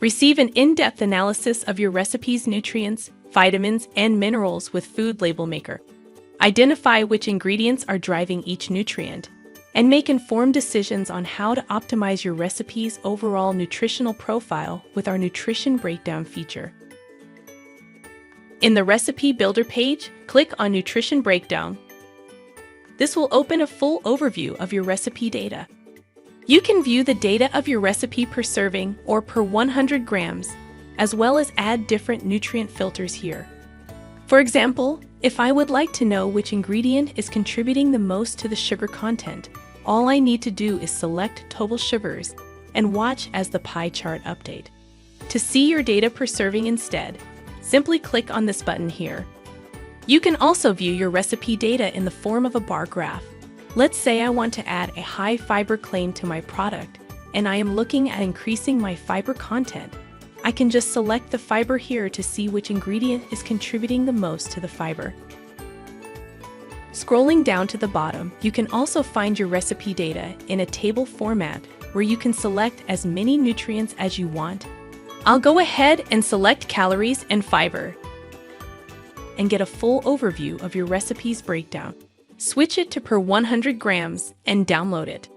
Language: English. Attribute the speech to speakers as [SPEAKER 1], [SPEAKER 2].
[SPEAKER 1] Receive an in-depth analysis of your recipe's nutrients, vitamins, and minerals with FoodLabelMaker. Identify which ingredients are driving each nutrient, and make informed decisions on how to optimize your recipe's overall nutritional profile with our Nutrition Breakdown feature. In the Recipe Builder page, click on Nutrition Breakdown. This will open a full overview of your recipe data. You can view the data of your recipe per serving or per 100 grams, as well as add different nutrient filters here. For example, if I would like to know which ingredient is contributing the most to the sugar content, all I need to do is select total sugars and watch as the pie chart update. To see your data per serving instead, simply click on this button here. You can also view your recipe data in the form of a bar graph. Let's say I want to add a high fiber claim to my product, and I am looking at increasing my fiber content. I can just select the fiber here to see which ingredient is contributing the most to the fiber. Scrolling down to the bottom, you can also find your recipe data in a table format where you can select as many nutrients as you want. I'll go ahead and select calories and fiber and get a full overview of your recipe's breakdown. Switch it to per 100 grams and download it.